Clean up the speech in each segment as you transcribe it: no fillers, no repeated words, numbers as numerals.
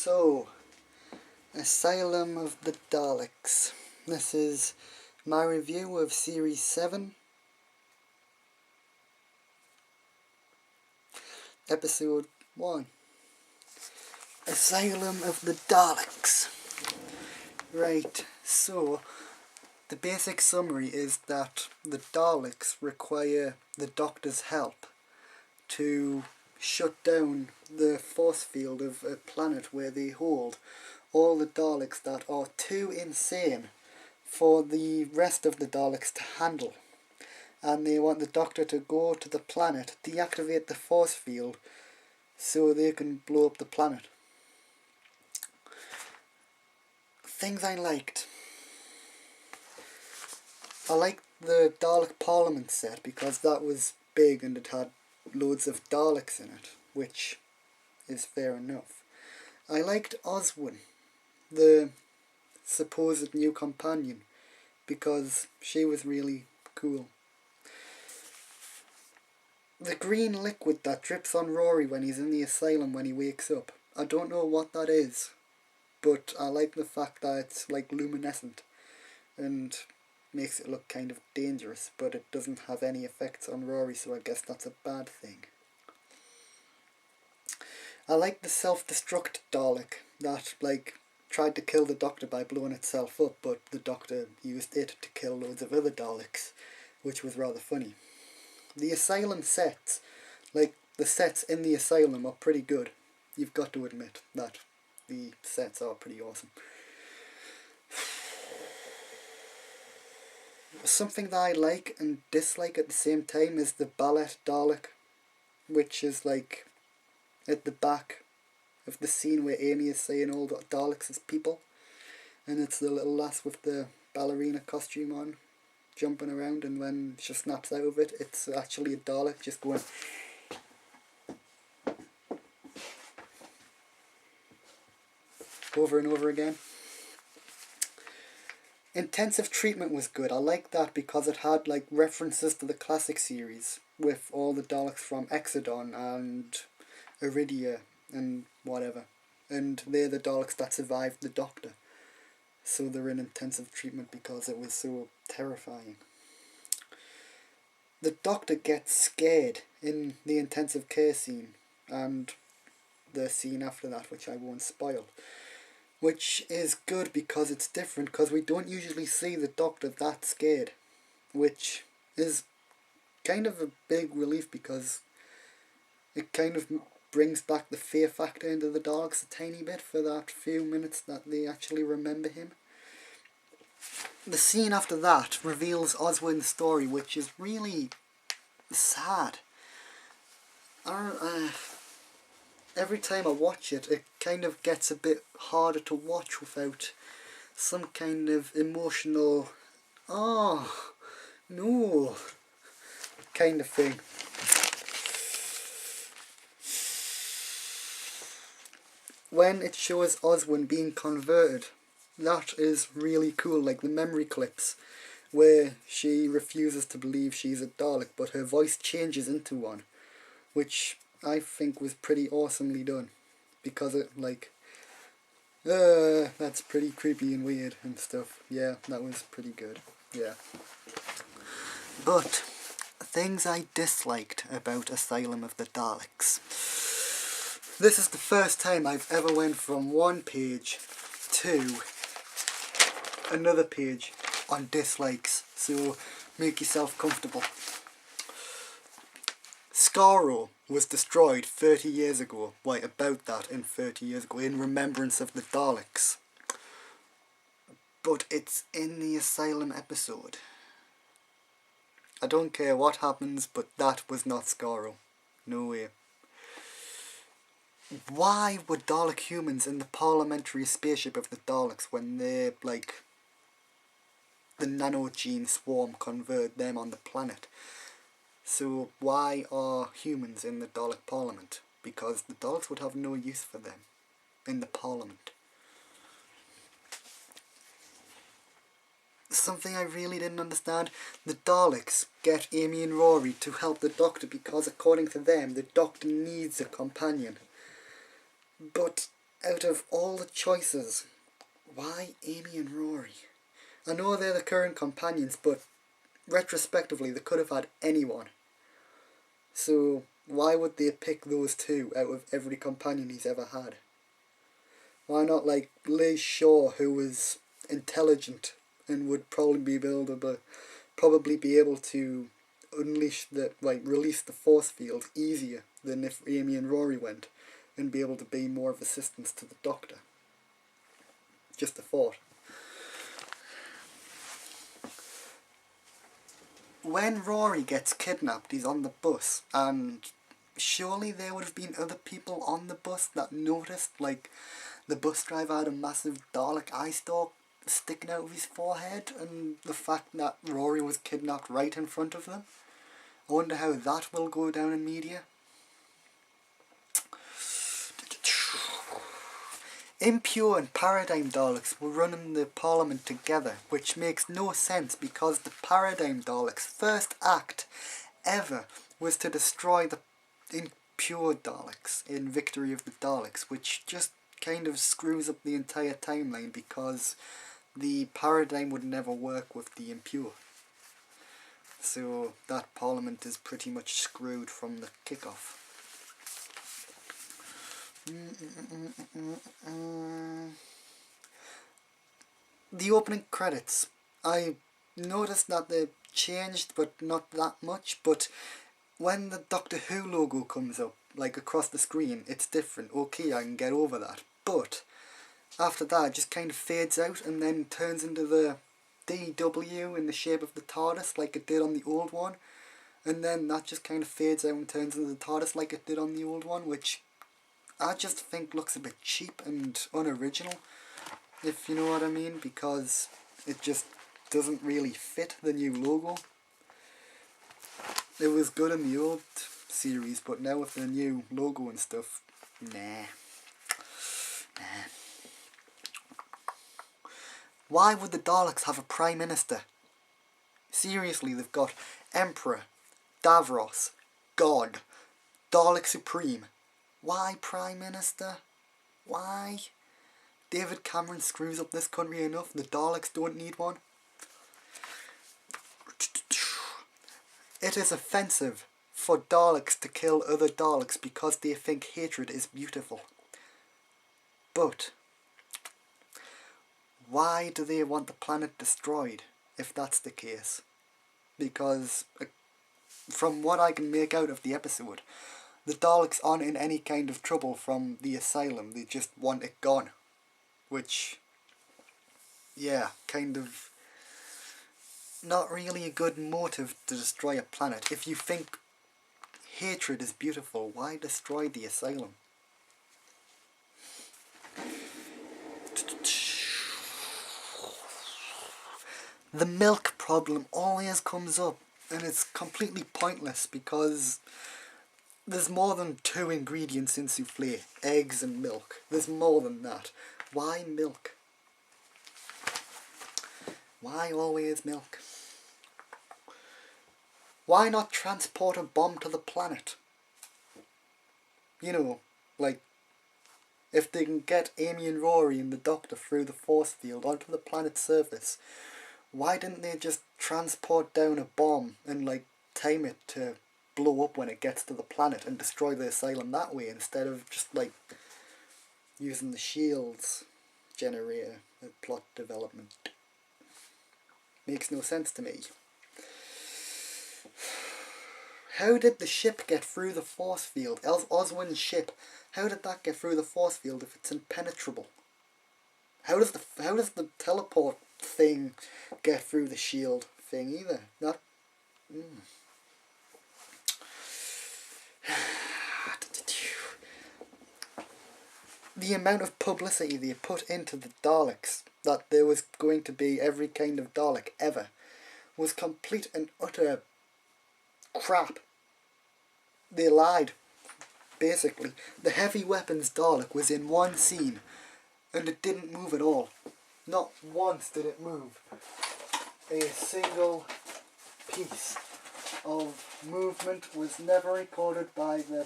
So, Asylum of the Daleks. This is my review of Series 7, Episode 1. Asylum of the Daleks. Right, so, the basic summary is that the Daleks require the Doctor's help to shut down the force field of a planet where they hold all the Daleks that are too insane for the rest of the Daleks to handle. And they want the Doctor to go to the planet, deactivate the force field, so they can blow up the planet. Things I liked. I liked the Dalek Parliament set because that was big and it had loads of Daleks in it, which is fair enough. I liked Oswin, the supposed new companion, because she was really cool. The green liquid that drips on Rory when he's in the asylum when he wakes up, I don't know what that is, but I like the fact that it's like luminescent and makes it look kind of dangerous, but it doesn't have any effects on Rory, so I guess that's a bad thing. I like the self-destruct Dalek that tried to kill the Doctor by blowing itself up, but the Doctor used it to kill loads of other Daleks, which was rather funny. The Asylum sets, the sets in the Asylum, are pretty good. You've got to admit that the sets are pretty awesome. Something that I like and dislike at the same time is the ballet Dalek, which is at the back of the scene where Amy is saying all the Daleks as people, and it's the little lass with the ballerina costume on, jumping around, and when she snaps out of it, it's actually a Dalek just going over and over again. Intensive treatment was good. I liked that because it had references to the classic series with all the Daleks from Exodon and Iridia and whatever, and they're the Daleks that survived the Doctor, so they're in intensive treatment because it was so terrifying. The Doctor gets scared in the intensive care scene and the scene after that, which I won't spoil, which is good because it's different, because we don't usually see the Doctor that scared, which is kind of a big relief because it kind of brings back the fear factor into the Daleks a tiny bit for that few minutes that they actually remember him. The scene after that reveals Oswin's story, which is really sad. Every time I watch it, it kind of gets a bit harder to watch without some kind of emotional, oh, no, kind of thing. When it shows Oswin being converted, that is really cool, like the memory clips where she refuses to believe she's a Dalek, but her voice changes into one, which I think was pretty awesomely done, because it that's pretty creepy and weird and stuff. Yeah, that was pretty good. Yeah. But things I disliked about Asylum of the Daleks. This is the first time I've ever went from one page to another page on dislikes, so make yourself comfortable. Skaro was destroyed 30 years ago. Why, about that in 30 years ago, in remembrance of the Daleks. But it's in the Asylum episode. I don't care what happens, but that was not Skaro. No way. Why were Dalek humans in the parliamentary spaceship of the Daleks when they're the nanogene swarm converted them on the planet? So why are humans in the Dalek Parliament? Because the Daleks would have no use for them in the Parliament. Something I really didn't understand, the Daleks get Amy and Rory to help the Doctor because according to them, the Doctor needs a companion. But out of all the choices, why Amy and Rory? I know they're the current companions, but retrospectively they could have had anyone. So why would they pick those two out of every companion he's ever had? Why not like Liz Shaw, who was intelligent and would probably be able to release the force field easier than if Amy and Rory went, and be able to be more of assistance to the Doctor. Just a thought. When Rory gets kidnapped, he's on the bus, and surely there would have been other people on the bus that noticed, like the bus driver had a massive Dalek eye stalk sticking out of his forehead, and the fact that Rory was kidnapped right in front of them. I wonder how that will go down in media. Impure and Paradigm Daleks were running the Parliament together, which makes no sense because the Paradigm Daleks' first act ever was to destroy the Impure Daleks in Victory of the Daleks, which just kind of screws up the entire timeline because the Paradigm would never work with the Impure. So that Parliament is pretty much screwed from the kickoff. The opening credits. I noticed that they changed, but not that much. But when the Doctor Who logo comes up, like across the screen, it's different. Okay, I can get over that. But after that, it just kind of fades out and then turns into the DW in the shape of the TARDIS, like it did on the old one. And then that just kind of fades out and turns into the TARDIS like it did on the old one, which I just think looks a bit cheap and unoriginal, if you know what I mean, because it just doesn't really fit the new logo. It was good in the old series, but now with the new logo and stuff, nah. Why would the Daleks have a Prime Minister? Seriously, they've got Emperor, Davros, God, Dalek Supreme. Why Prime Minister? Why? David Cameron screws up this country enough. The Daleks don't need one. It is offensive for Daleks to kill other Daleks because they think hatred is beautiful. But why do they want the planet destroyed if that's the case? Because from what I can make out of the episode, the Daleks aren't in any kind of trouble from the Asylum. They just want it gone. Which, yeah, kind of not really a good motive to destroy a planet. If you think hatred is beautiful, why destroy the Asylum? The milk problem always comes up, and it's completely pointless because there's more than 2 ingredients in souffle: eggs and milk. There's more than that. Why milk? Why always milk? Why not transport a bomb to the planet? You know, like, if they can get Amy and Rory and the Doctor through the force field onto the planet's surface, why didn't they just transport down a bomb and, like, time it to blow up when it gets to the planet and destroy the Asylum that way, instead of just, like, using the shields generator as plot development? Makes no sense to me. How did the ship get through the force field? Oswin's ship, how did that get through the force field if it's impenetrable? How does the teleport thing get through the shield thing either? Not. The amount of publicity they put into the Daleks, that there was going to be every kind of Dalek ever, was complete and utter crap. They lied, basically. The heavy weapons Dalek was in one scene, and it didn't move at all. Not once did it move. A single piece of movement was never recorded by the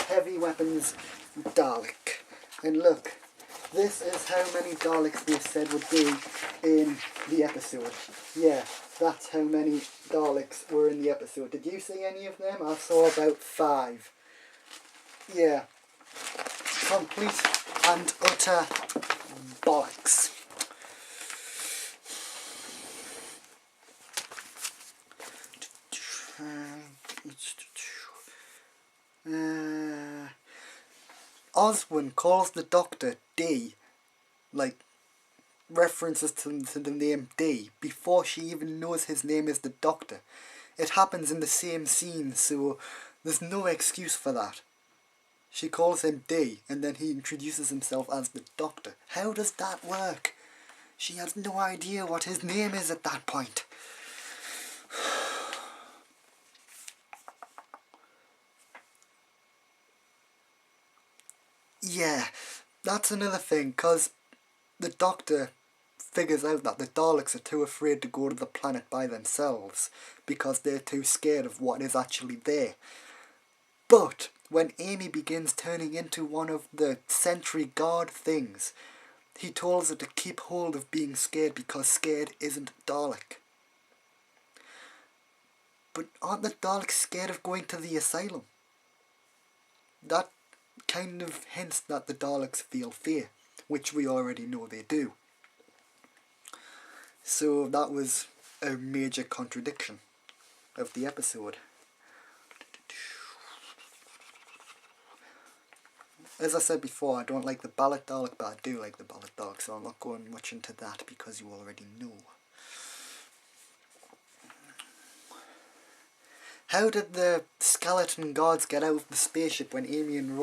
heavy weapons Dalek. And look, this is how many Daleks they said would be in the episode. Yeah, that's how many Daleks were in the episode. Did you see any of them? I saw about 5. Yeah. Complete and utter bollocks. Oswin calls the Doctor D, like references to the name D, before she even knows his name is the Doctor. It happens in the same scene, so there's no excuse for that. She calls him D, and then he introduces himself as the Doctor. How does that work? She has no idea what his name is at that point. Yeah, that's another thing, because the Doctor figures out that the Daleks are too afraid to go to the planet by themselves, because they're too scared of what is actually there. But when Amy begins turning into one of the sentry guard things, he tells her to keep hold of being scared because scared isn't Dalek. But aren't the Daleks scared of going to the asylum? That kind of hints that the Daleks feel fear, which we already know they do. So that was a major contradiction of the episode. As I said before, I don't like the Ballad Dalek, but I do like the Ballad Dalek, so I'm not going much into that because you already know. How did the skeleton guards get out of the spaceship when Amy and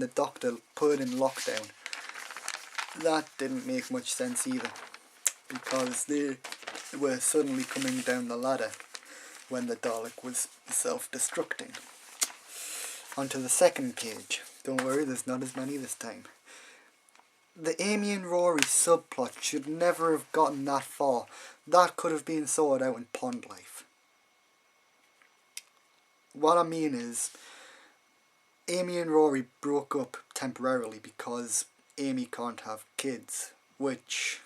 the Doctor put it in lockdown? That didn't make much sense either, because they were suddenly coming down the ladder when the Dalek was self-destructing. Onto the second page. Don't worry, there's not as many this time. The Amy and Rory subplot should never have gotten that far. That could have been sorted out in Pond Life. What I mean is, Amy and Rory broke up temporarily because Amy can't have kids, which,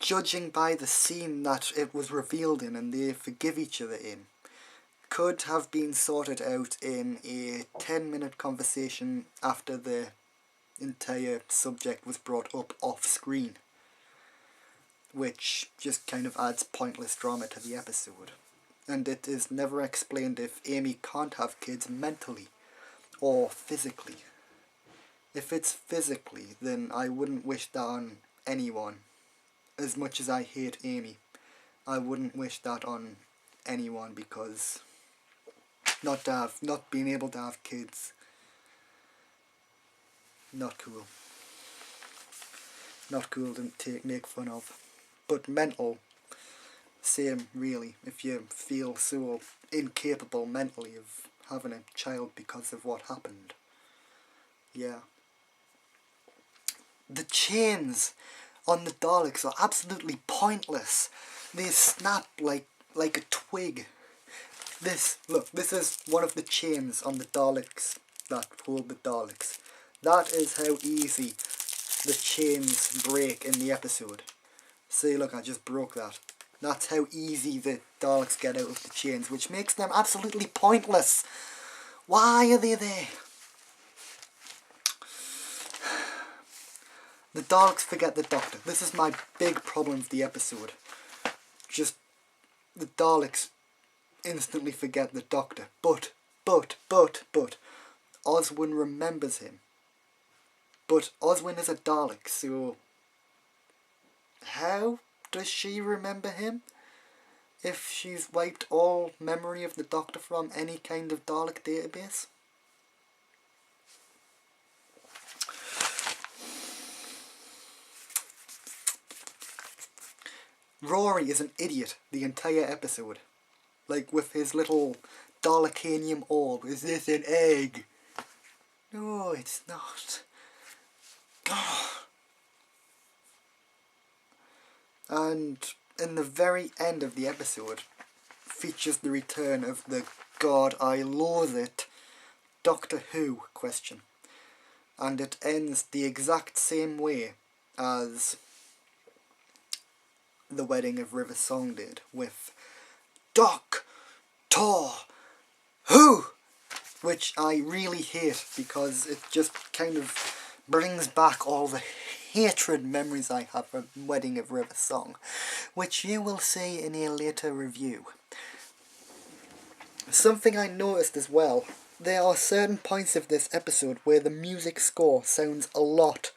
judging by the scene that it was revealed in and they forgive each other in, could have been sorted out in a 10-minute conversation after the entire subject was brought up off screen, which just kind of adds pointless drama to the episode. And it is never explained if Amy can't have kids mentally or physically. If it's physically, then I wouldn't wish that on anyone. As much as I hate Amy, I wouldn't wish that on anyone, because not being able to have kids, not cool. Not cool to make fun of. But mental, same really. If you feel so incapable mentally of having a child because of what happened. Yeah. The chains on the Daleks are absolutely pointless. They snap like a twig. This is one of the chains on the Daleks that hold the Daleks. That is how easy the chains break in the episode. See, look, I just broke that. That's how easy the Daleks get out of the chains, which makes them absolutely pointless. Why are they there? The Daleks forget the Doctor. This is my big problem with the episode. Just, the Daleks instantly forget the Doctor. But, Oswin remembers him. But Oswin is a Dalek, so how does she remember him? If she's wiped all memory of the Doctor from any kind of Dalek database? Rory is an idiot the entire episode. Like with his little Dalekanium orb. Is this an egg? No, it's not. And in the very end of the episode features the return of the God I loathe it Doctor Who question. and it ends the exact same way as The Wedding of River Song did, with Doctor Who, which I really hate because it just kind of brings back all the hatred memories I have of Wedding of River Song, which you will see in a later review. Something I noticed as well, there are certain points of this episode where the music score sounds a lot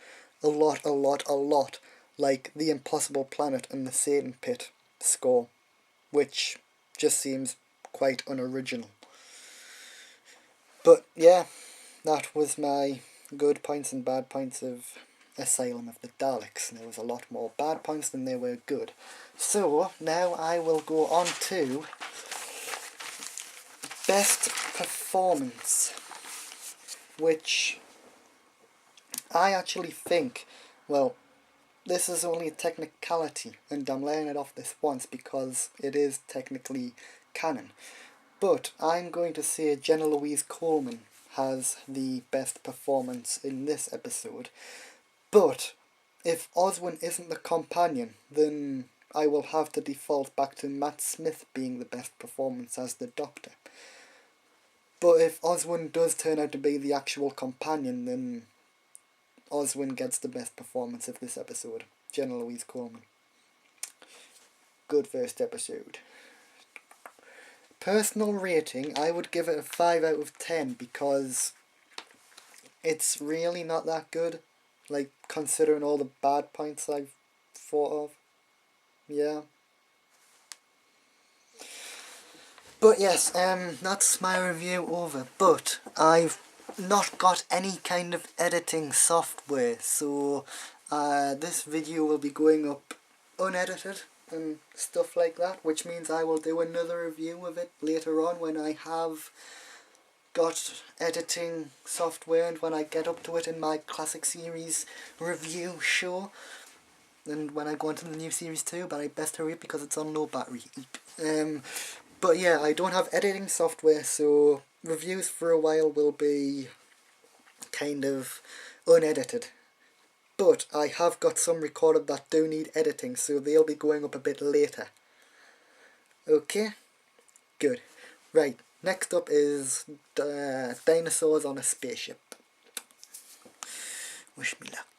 like The Impossible Planet and the Satan Pit score, which just seems quite unoriginal. But yeah, that was my good points and bad points of Asylum of the Daleks. There was a lot more bad points than there were good. So now I will go on to best performance, which I actually think, well, this is only a technicality, and I'm laying it off this once because it is technically canon. But I'm going to say Jenna Louise Coleman has the best performance in this episode. But if Oswin isn't the companion, then I will have to default back to Matt Smith being the best performance as the Doctor. But if Oswin does turn out to be the actual companion, then Oswin gets the best performance of this episode. Jenna Louise Coleman. Good first episode. Personal rating, I would give it a 5 out of 10 because it's really not that good. Like, considering all the bad points I've thought of. Yeah. But yes, that's my review over. But I've not got any kind of editing software, so this video will be going up unedited and stuff like that, which means I will do another review of it later on when I have got editing software and when I get up to it in my classic series review show, and when I go into the new series too, but I best hurry up because it's on low battery. But yeah, I don't have editing software, so reviews for a while will be kind of unedited. But I have got some recorded that do need editing, so they'll be going up a bit later. Okay? Good. Right, next up is dinosaurs on a spaceship. Wish me luck.